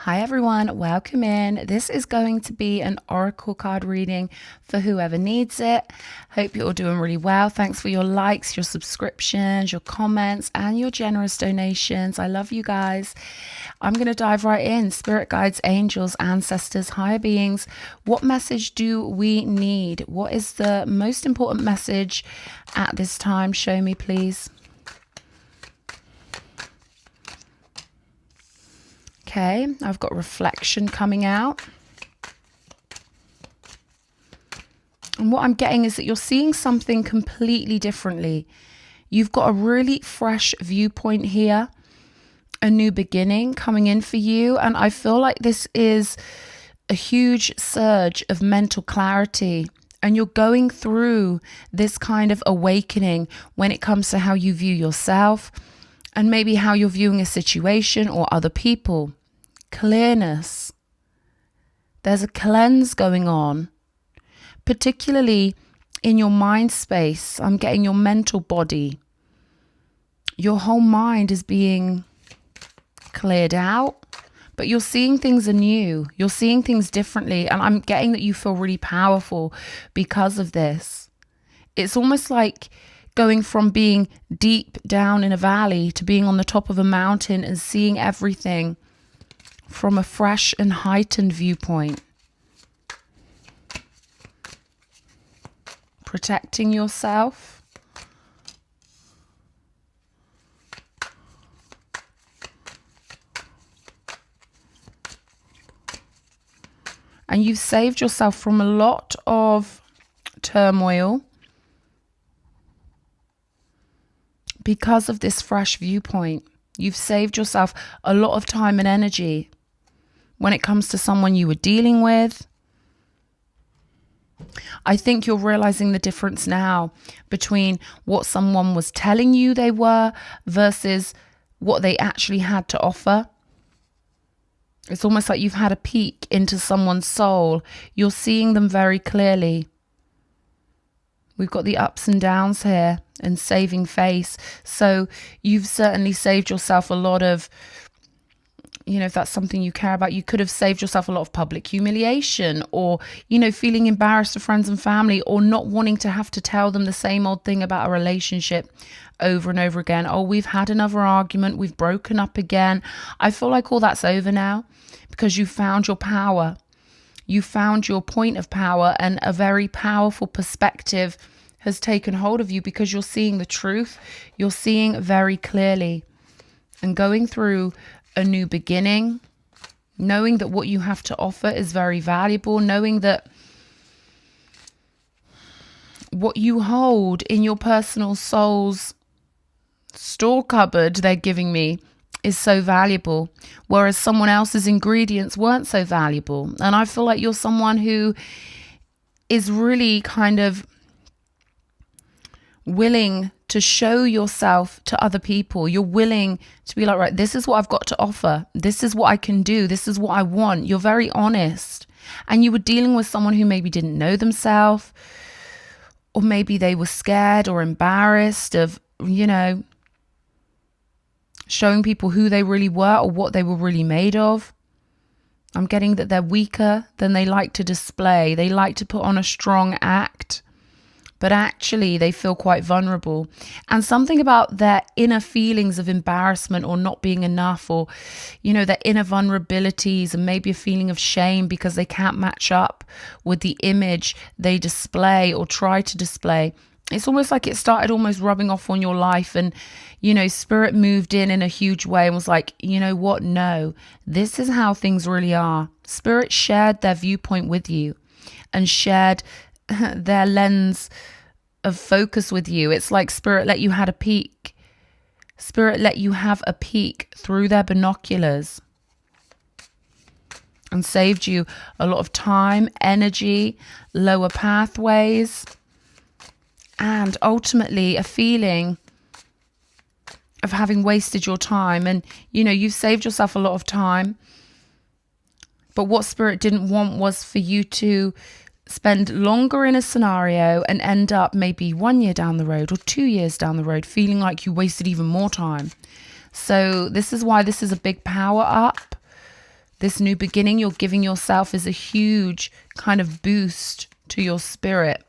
Hi everyone, welcome in. This is going to be an oracle card reading for whoever needs it. Hope you're all doing really well. Thanks for your likes, your subscriptions, your comments, and your generous donations. I love you guys. I'm going to dive right in. Spirit guides, angels, ancestors, higher beings. What message do we need? What is the most important message at this time? Show me, please. Okay, I've got reflection coming out. And what I'm getting is that you're seeing something completely differently. You've got a really fresh viewpoint here, a new beginning coming in for you. And I feel like this is a huge surge of mental clarity. And you're going through this kind of awakening when it comes to how you view yourself and maybe how you're viewing a situation or other people. Clearness. There's a cleanse going on, particularly in your mind space. I'm getting your mental body. Your whole mind is being cleared out, but you're seeing things anew. You're seeing things differently. And I'm getting that you feel really powerful because of this. It's almost like going from being deep down in a valley to being on the top of a mountain and seeing everything from a fresh and heightened viewpoint. Protecting yourself. And you've saved yourself from a lot of turmoil because of this fresh viewpoint. You've saved yourself a lot of time and energy when it comes to someone you were dealing with. I think you're realizing the difference now between what someone was telling you they were versus what they actually had to offer. It's almost like you've had a peek into someone's soul. You're seeing them very clearly. We've got the ups and downs here and saving face. So you've certainly saved yourself a lot of, if that's something you care about, you could have saved yourself a lot of public humiliation or, feeling embarrassed to friends and family or not wanting to have to tell them the same old thing about a relationship over and over again. Oh, we've had another argument. We've broken up again. I feel like all that's over now because you found your power. You found your point of power, and a very powerful perspective has taken hold of you because you're seeing the truth. You're seeing very clearly and going through a new beginning, knowing that what you have to offer is very valuable, knowing that what you hold in your personal soul's store cupboard, they're giving me, is so valuable, whereas someone else's ingredients weren't so valuable. And I feel like you're someone who is really kind of willing to show yourself to other people. You're willing to be like, right, this is what I've got to offer. This is what I can do. This is what I want. You're very honest. And you were dealing with someone who maybe didn't know themselves, or maybe they were scared or embarrassed of, showing people who they really were or what they were really made of. I'm getting that they're weaker than they like to display. They like to put on a strong act, but actually they feel quite vulnerable. And something about their inner feelings of embarrassment or not being enough, or, their inner vulnerabilities and maybe a feeling of shame because they can't match up with the image they display or try to display. It's almost like it started almost rubbing off on your life, and, Spirit moved in a huge way and was like, you know what? No, this is how things really are. Spirit shared their viewpoint with you and shared their lens of focus with you. It's like Spirit let you have a peek. Spirit let you have a peek through their binoculars and saved you a lot of time, energy, lower pathways, and ultimately a feeling of having wasted your time. And, you've saved yourself a lot of time. But what Spirit didn't want was for you to spend longer in a scenario and end up maybe 1 year down the road or 2 years down the road feeling like you wasted even more time. So this is why this is a big power up. This new beginning you're giving yourself is a huge kind of boost to your spirit.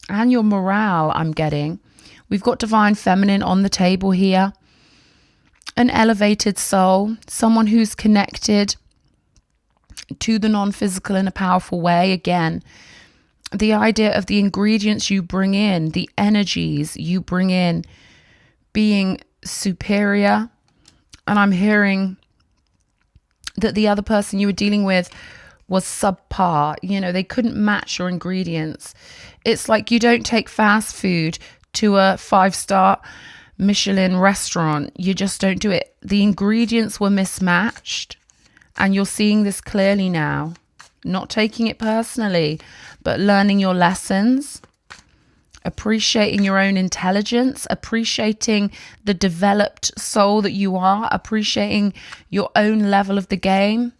And your morale, I'm getting. We've got divine feminine on the table here. An elevated soul, someone who's connected to the non-physical in a powerful way. Again, the idea of the ingredients you bring in, the energies you bring in, being superior. And I'm hearing that the other person you were dealing with was subpar. You know, they couldn't match your ingredients. It's like you don't take fast food to a 5-star Michelin restaurant. You just don't do it. The ingredients were mismatched. And you're seeing this clearly now. Not taking it personally, but learning your lessons. Appreciating your own intelligence, appreciating the developed soul that you are, appreciating your own level of the game,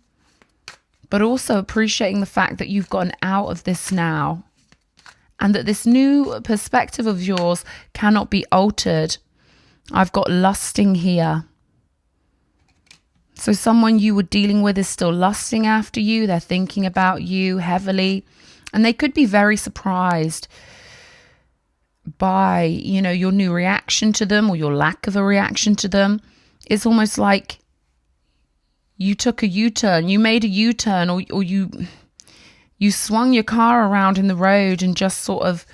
but also appreciating the fact that you've gotten out of this now and that this new perspective of yours cannot be altered. I've got lusting here. So someone you were dealing with is still lusting after you. They're thinking about you heavily, and they could be very surprised by, you know, your new reaction to them or your lack of a reaction to them. It's almost like you took a U-turn, you made a U-turn, or you swung your car around in the road and just sort of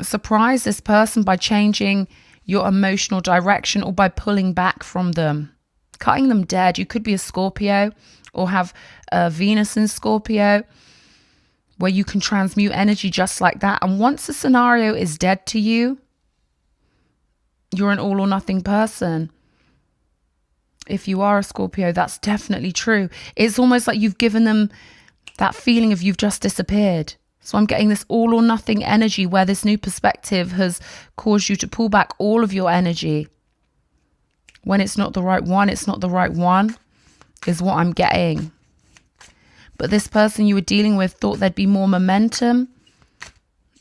surprised this person by changing your emotional direction or by pulling back from them, cutting them dead. You could be a Scorpio or have Venus in Scorpio, where you can transmute energy just like that. And once the scenario is dead to you, you're an all or nothing person. If you are a Scorpio, that's definitely true. It's almost like you've given them that feeling of you've just disappeared. So I'm getting this all or nothing energy where this new perspective has caused you to pull back all of your energy. When it's not the right one, it's not the right one, is what I'm getting. But this person you were dealing with thought there'd be more momentum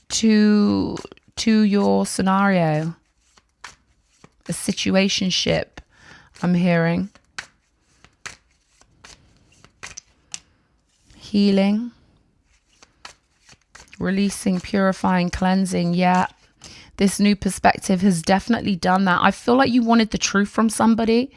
to your scenario. A situationship, I'm hearing. Healing. Releasing, purifying, cleansing. Yeah. This new perspective has definitely done that. I feel like you wanted the truth from somebody,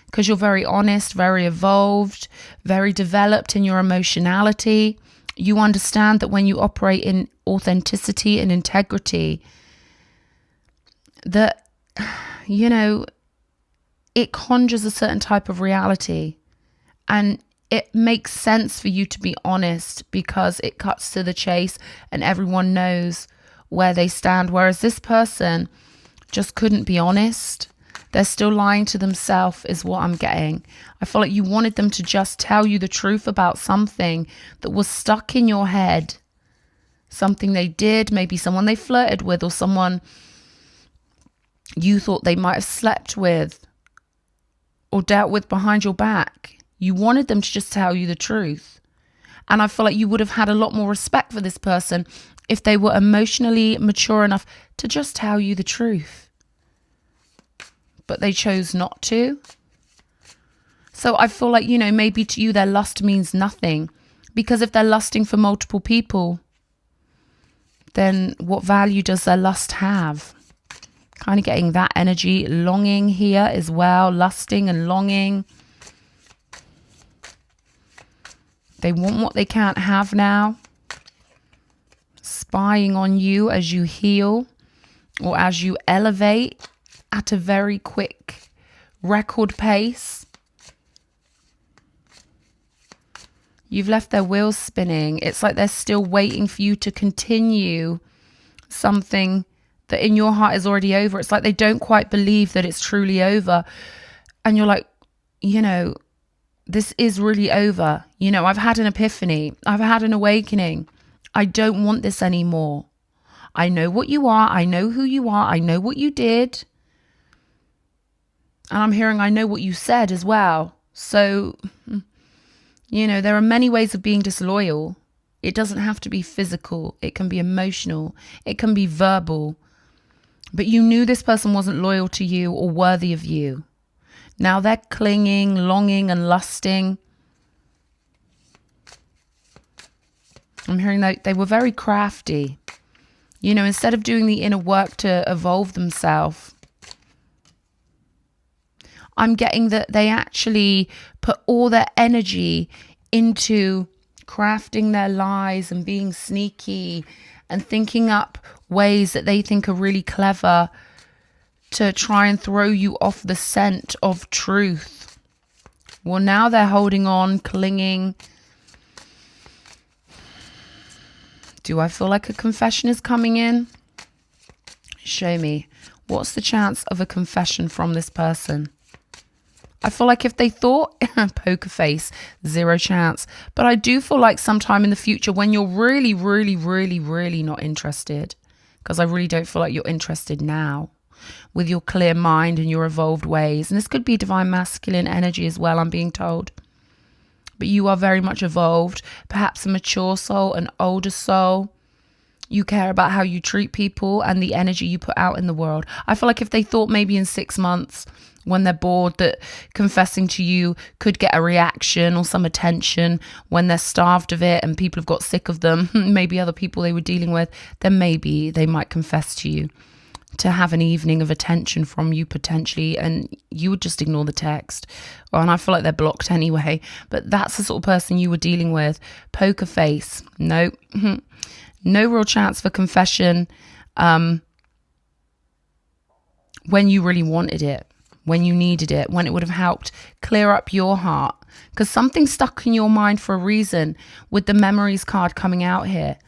because you're very honest, very evolved, very developed in your emotionality. You understand that when you operate in authenticity and integrity, that, you know, it conjures a certain type of reality. And it makes sense for you to be honest because it cuts to the chase and everyone knows where they stand. Whereas this person just couldn't be honest. They're still lying to themselves is what I'm getting. I feel like you wanted them to just tell you the truth about something that was stuck in your head. Something they did, maybe someone they flirted with or someone you thought they might have slept with or dealt with behind your back. You wanted them to just tell you the truth. And I feel like you would have had a lot more respect for this person if they were emotionally mature enough to just tell you the truth. But they chose not to. So I feel like, you know, maybe to you their lust means nothing. Because if they're lusting for multiple people, then what value does their lust have? Kind of getting that energy, longing here as well, lusting and longing. They want what they can't have now. Spying on you as you heal or as you elevate at a very quick record pace. You've left their wheels spinning. It's like they're still waiting for you to continue something that in your heart is already over. It's like they don't quite believe that it's truly over. And you're like, you know, this is really over. You know, I've had an epiphany. I've had an awakening. I don't want this anymore. I know what you are. I know who you are. I know what you did. And I'm hearing I know what you said as well. So, you know, there are many ways of being disloyal. It doesn't have to be physical. It can be emotional. It can be verbal. But you knew this person wasn't loyal to you or worthy of you. Now they're clinging, longing, and lusting. I'm hearing that they were very crafty. You know, instead of doing the inner work to evolve themselves, I'm getting that they actually put all their energy into crafting their lies and being sneaky and thinking up ways that they think are really clever to try and throw you off the scent of truth. Well, now they're holding on, clinging. Do I feel like a confession is coming in? Show me. What's the chance of a confession from this person? I feel like if they thought, poker face, 0 chance. But I do feel like sometime in the future when you're really, really, really, really not interested, because I really don't feel like you're interested now with your clear mind and your evolved ways. And this could be divine masculine energy as well, I'm being told. But you are very much evolved, perhaps a mature soul, an older soul. You care about how you treat people and the energy you put out in the world. I feel like if they thought maybe in 6 months, when they're bored, that confessing to you could get a reaction or some attention, when they're starved of it and people have got sick of them, maybe other people they were dealing with, then maybe they might confess to you to have an evening of attention from you potentially, and you would just ignore the text. And I feel like they're blocked anyway, but that's the sort of person you were dealing with. Poker face. No, no real chance for confession when you really wanted it, when you needed it, when it would have helped clear up your heart. Because something's stuck in your mind for a reason with the memories card coming out here.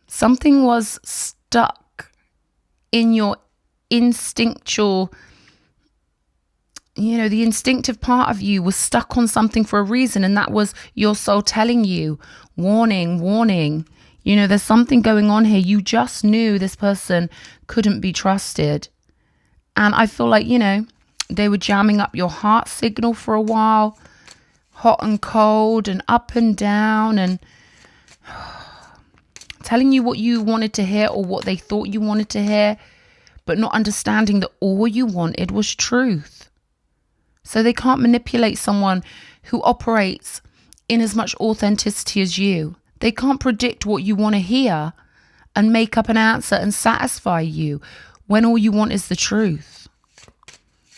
Something was stuck in your instinctual, you know, the instinctive part of you was stuck on something for a reason. And that was your soul telling you, warning, warning. You know, there's something going on here. You just knew this person couldn't be trusted. And I feel like, you know, they were jamming up your heart signal for a while, hot and cold and up and down, and telling you what you wanted to hear or what they thought you wanted to hear, but not understanding that all you wanted was truth. So they can't manipulate someone who operates in as much authenticity as you. They can't predict what you want to hear and make up an answer and satisfy you when all you want is the truth.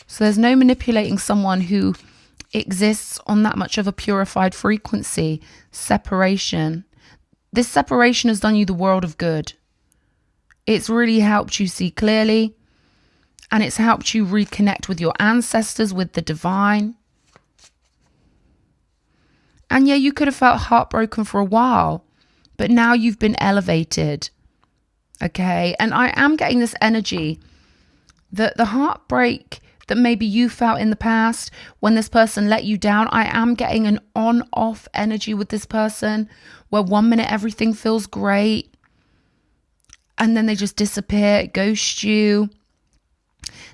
So there's no manipulating someone who exists on that much of a purified frequency. Separation. This separation has done you the world of good. It's really helped you see clearly, and it's helped you reconnect with your ancestors, with the divine. And yeah, you could have felt heartbroken for a while, but now you've been elevated. Okay. And I am getting this energy that the heartbreak that maybe you felt in the past when this person let you down, I am getting an on-off energy with this person where 1 minute everything feels great and then they just disappear, ghost you,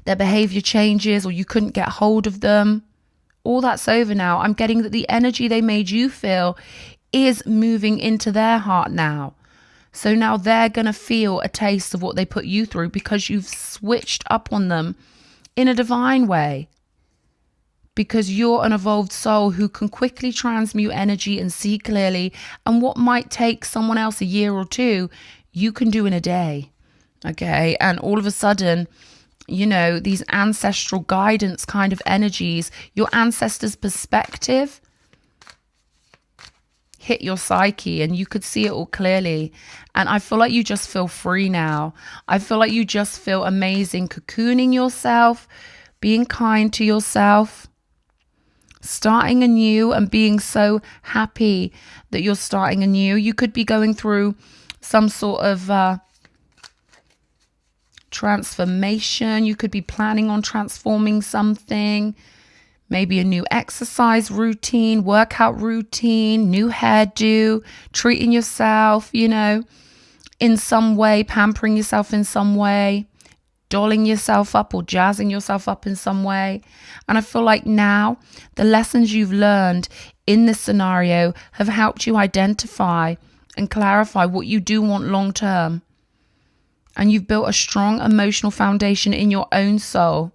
their behavior changes, or you couldn't get hold of them. All that's over now. I'm getting that the energy they made you feel is moving into their heart now. So now they're going to feel a taste of what they put you through because you've switched up on them in a divine way. Because you're an evolved soul who can quickly transmute energy and see clearly. And what might take someone else a year or two, you can do in a day. Okay. And all of a sudden, you know, these ancestral guidance kind of energies, your ancestors' perspective hit your psyche and you could see it all clearly. And I feel like you just feel free now. I feel like you just feel amazing, cocooning yourself, being kind to yourself, starting anew and being so happy that you're starting anew. You could be going through some sort of transformation. You could be planning on transforming something. Maybe a new exercise routine, workout routine, new hairdo, treating yourself, you know, in some way, pampering yourself in some way, dolling yourself up or jazzing yourself up in some way. And I feel like now the lessons you've learned in this scenario have helped you identify and clarify what you do want long term. And you've built a strong emotional foundation in your own soul.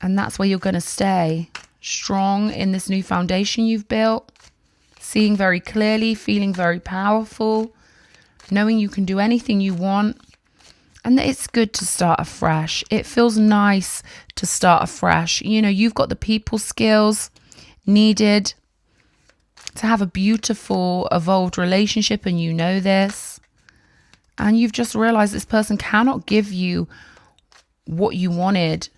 And that's where you're going to stay strong in this new foundation you've built, seeing very clearly, feeling very powerful, knowing you can do anything you want. And that it's good to start afresh. It feels nice to start afresh. You know, you've got the people skills needed to have a beautiful, evolved relationship, and you know this. And you've just realized this person cannot give you what you wanted.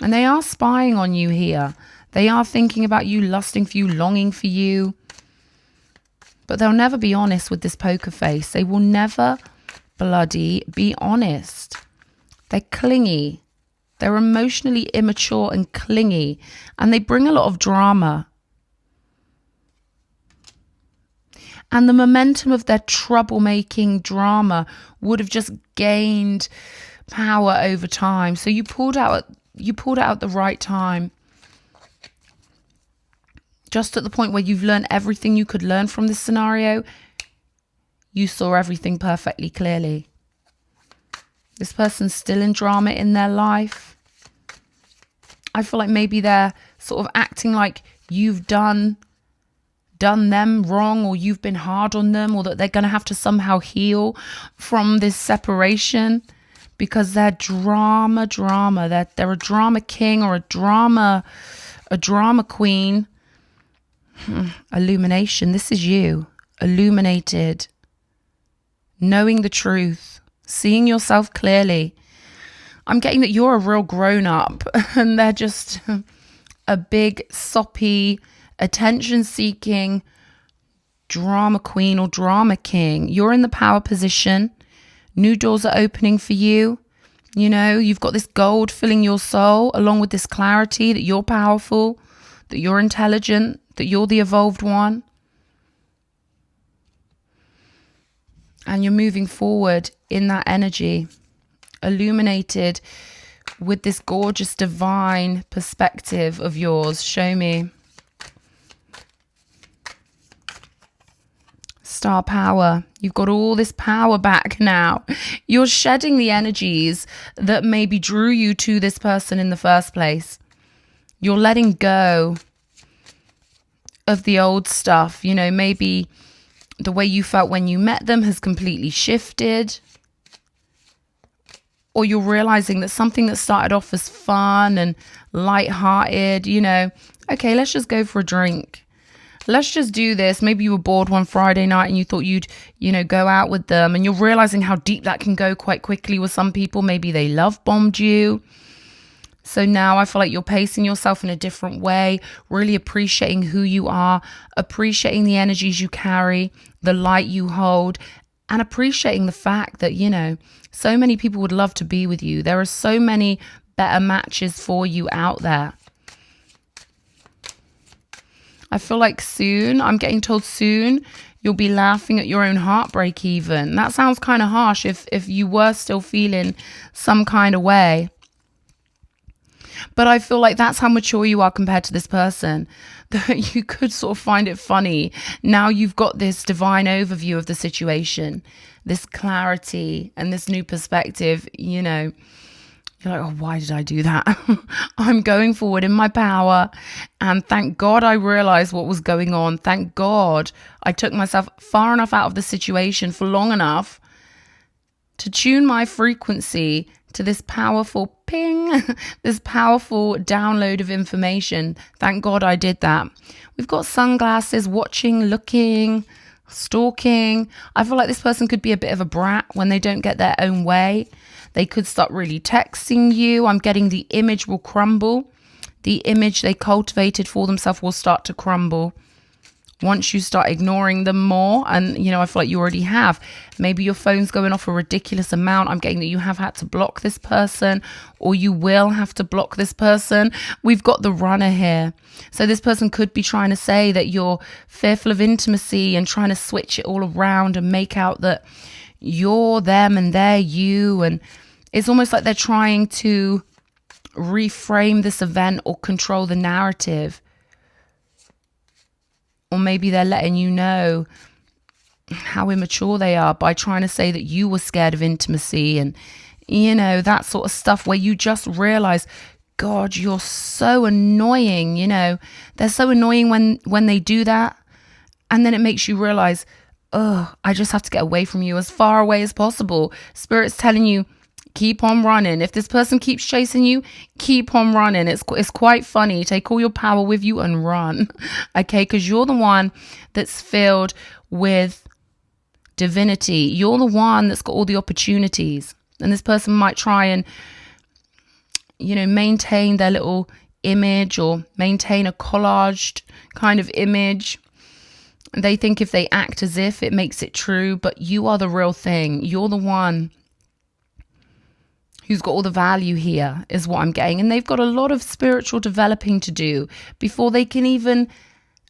And they are spying on you here. They are thinking about you, lusting for you, longing for you. But they'll never be honest with this poker face. They will never bloody be honest. They're clingy. They're emotionally immature and clingy. And they bring a lot of drama. And the momentum of their troublemaking drama would have just gained power over time. So you pulled out at the right time. Just at the point where you've learned everything you could learn from this scenario, you saw everything perfectly clearly. This person's still in drama in their life. I feel like maybe they're sort of acting like you've done them wrong, or you've been hard on them, or that they're going to have to somehow heal from this separation because they're drama. They're a drama king or a drama queen. Illumination. This is you, illuminated, knowing the truth, seeing yourself clearly. I'm getting that you're a real grown up and they're just a big, soppy, attention-seeking drama queen or drama king. You're in the power position. New doors are opening for you. You know, you've got this gold filling your soul, along with this clarity that you're powerful, that you're intelligent, that you're the evolved one. And you're moving forward in that energy, illuminated with this gorgeous divine perspective of yours. Show me. Star power. You've got all this power back now. You're shedding the energies that maybe drew you to this person in the first place. You're letting go of the old stuff. You know, maybe the way you felt when you met them has completely shifted. Or you're realizing that something that started off as fun and lighthearted, you know, okay, let's just go for a drink. Let's just do this. Maybe you were bored one Friday night and you thought you'd, you know, go out with them, and you're realizing how deep that can go quite quickly with some people. Maybe they love bombed you. So now I feel like you're pacing yourself in a different way, really appreciating who you are, appreciating the energies you carry, the light you hold, and appreciating the fact that, you know, so many people would love to be with you. There are so many better matches for you out there. I feel like soon, I'm getting told soon, you'll be laughing at your own heartbreak even. That sounds kind of harsh if you were still feeling some kind of way. But I feel like that's how mature you are compared to this person, that you could sort of find it funny. Now you've got this divine overview of the situation, this clarity and this new perspective, you know. You're like, oh, why did I do that? I'm going forward in my power. And thank God I realized what was going on. Thank God I took myself far enough out of the situation for long enough to tune my frequency to this powerful ping, this powerful download of information. Thank God I did that. We've got sunglasses, watching, looking, stalking. I feel like this person could be a bit of a brat when they don't get their own way. They could start really texting you. I'm getting the image will crumble. The image they cultivated for themselves will start to crumble once you start ignoring them more. And, you know, I feel like you already have. Maybe your phone's going off a ridiculous amount. I'm getting that you have had to block this person, or you will have to block this person. We've got the runner here. So this person could be trying to say that you're fearful of intimacy and trying to switch it all around and make out that you're them and they're you. And it's almost like they're trying to reframe this event or control the narrative. Or maybe they're letting you know how immature they are by trying to say that you were scared of intimacy and, you know, that sort of stuff, where you just realize, God, you're so annoying. You know, they're so annoying when they do that. And then it makes you realize, oh, I just have to get away from you as far away as possible. Spirit's telling you, keep on running. If this person keeps chasing you, keep on running. It's quite funny. Take all your power with you and run. Okay, because you're the one that's filled with divinity. You're the one that's got all the opportunities. And this person might try and, you know, maintain their little image or maintain a collaged kind of image. They think if they act as if, it makes it true, but you are the real thing. You're the one who's got all the value here, is what I'm getting. And they've got a lot of spiritual developing to do before they can even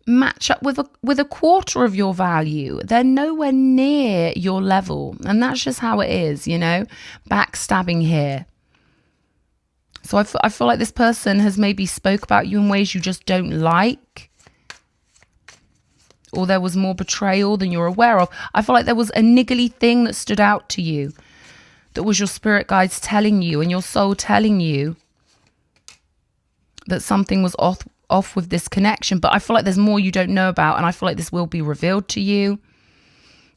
match up with a quarter of your value. They're nowhere near your level. And that's just how it is, you know, backstabbing here. So I feel like this person has maybe spoke about you in ways you just don't like. Or there was more betrayal than you're aware of. I feel like there was a niggly thing that stood out to you. That was your spirit guides telling you and your soul telling you that something was off with this connection. But I feel like there's more you don't know about. And I feel like this will be revealed to you.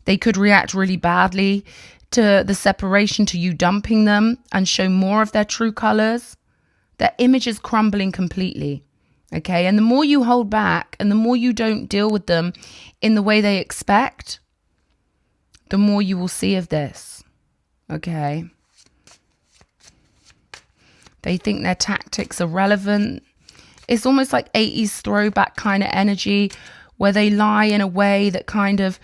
They could react really badly to the separation, to you dumping them and show more of their true colors. Their image is crumbling completely. Okay, and the more you hold back and the more you don't deal with them in the way they expect, the more you will see of this. Okay. They think their tactics are relevant. It's almost like 80s throwback kind of energy where they lie in a way that kind of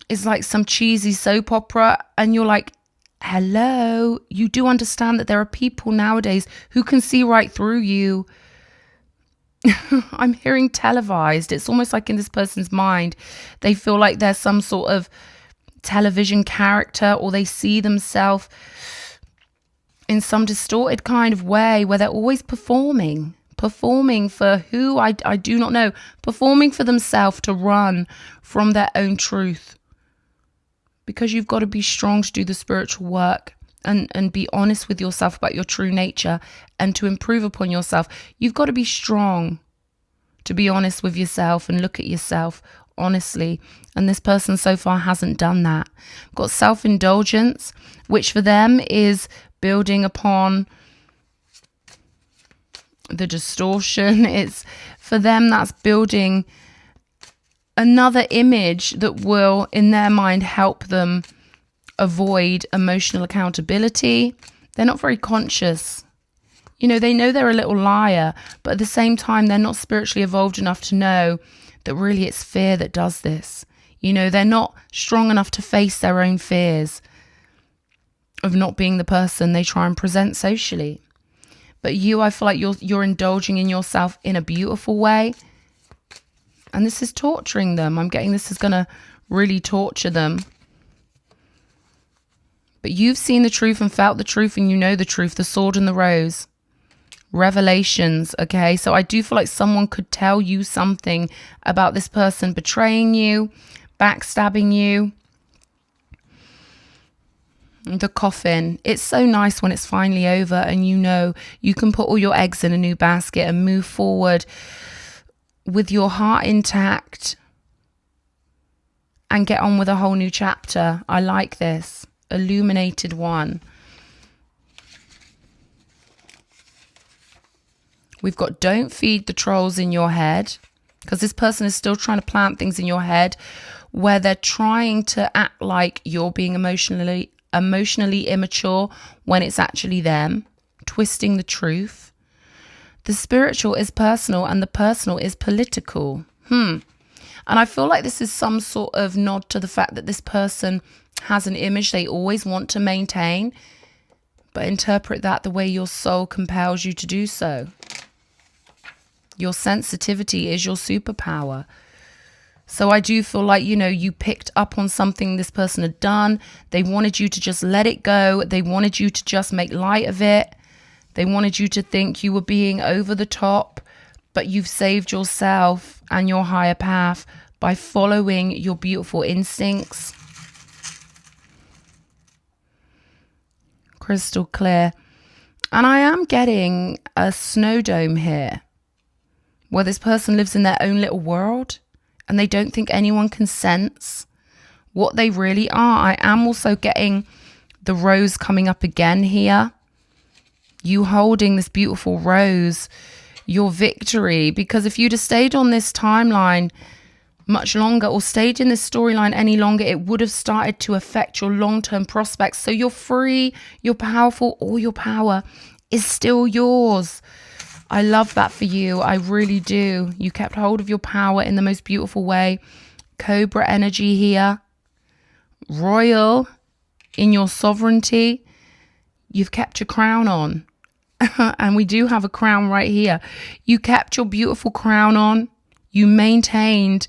is like some cheesy soap opera. And you're like, hello, you do understand that there are people nowadays who can see right through you. I'm hearing televised. It's almost like in this person's mind, they feel like there's some sort of television character, or they see themselves in some distorted kind of way where they're always performing for who I do not know, performing for themselves to run from their own truth. Because you've got to be strong to do the spiritual work and be honest with yourself about your true nature and to improve upon yourself. You've got to be strong to be honest with yourself and look at yourself honestly. And this person so far hasn't done that. Got self-indulgence, which for them is building upon the distortion. It's for them, that's building another image that will, in their mind, help them avoid emotional accountability. They're not very conscious. You know, they know they're a little liar, but at the same time, they're not spiritually evolved enough to know that really it's fear that does this. You know, they're not strong enough to face their own fears of not being the person they try and present socially. But you, I feel like you're indulging in yourself in a beautiful way. And this is torturing them. I'm getting this is going to really torture them. But you've seen the truth and felt the truth and you know the truth, the sword and the rose. Revelations, okay? So I do feel like someone could tell you something about this person betraying you, backstabbing you. The coffin. It's so nice when it's finally over and you know you can put all your eggs in a new basket and move forward with your heart intact and get on with a whole new chapter. I like this. Illuminated one. We've got don't feed the trolls in your head, because this person is still trying to plant things in your head where they're trying to act like you're being emotionally immature when it's actually them, twisting the truth. The spiritual is personal and the personal is political. And I feel like this is some sort of nod to the fact that this person has an image they always want to maintain, but interpret that the way your soul compels you to do so. Your sensitivity is your superpower. So I do feel like, you know, you picked up on something this person had done. They wanted you to just let it go. They wanted you to just make light of it. They wanted you to think you were being over the top, but you've saved yourself and your higher path by following your beautiful instincts. Crystal clear. And I am getting a snow dome here where this person lives in their own little world and they don't think anyone can sense what they really are. I am also getting the rose coming up again here. You holding this beautiful rose, your victory. Because if you'd have stayed on this timeline much longer or stayed in this storyline any longer, it would have started to affect your long-term prospects. So you're free, you're powerful, all your power is still yours. I love that for you. I really do. You kept hold of your power in the most beautiful way. Cobra energy here. Royal in your sovereignty. You've kept your crown on. And we do have a crown right here. You kept your beautiful crown on. You maintained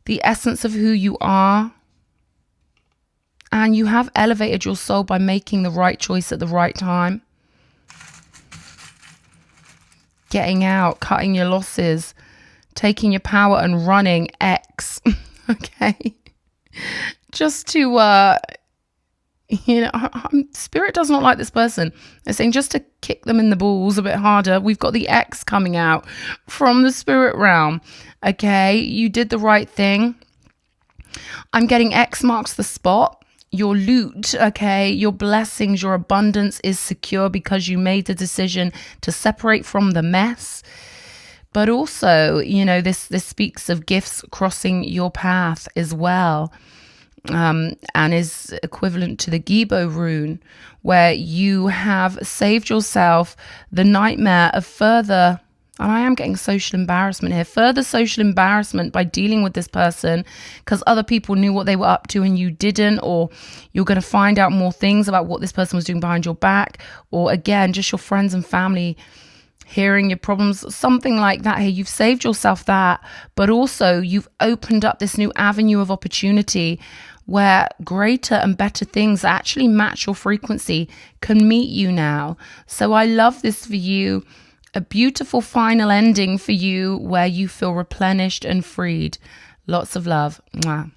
the essence of who you are. And you have elevated your soul by making the right choice at the right time. Getting out, cutting your losses, taking your power and running X. Okay. Just to, Spirit does not like this person. They're saying just to kick them in the balls a bit harder. We've got the X coming out from the spirit realm. Okay. You did the right thing. I'm getting X marks the spot. Your loot, okay, your blessings, your abundance is secure because you made the decision to separate from the mess. But also, this speaks of gifts crossing your path as well, and is equivalent to the Gibo rune, where you have saved yourself the nightmare of further. And I am getting social embarrassment here. Further social embarrassment by dealing with this person because other people knew what they were up to and you didn't. Or you're going to find out more things about what this person was doing behind your back. Or again, just your friends and family hearing your problems. Something like that. Hey, you've saved yourself that. But also you've opened up this new avenue of opportunity where greater and better things that actually match your frequency can meet you now. So I love this for you. A beautiful final ending for you where you feel replenished and freed. Lots of love. Mwah.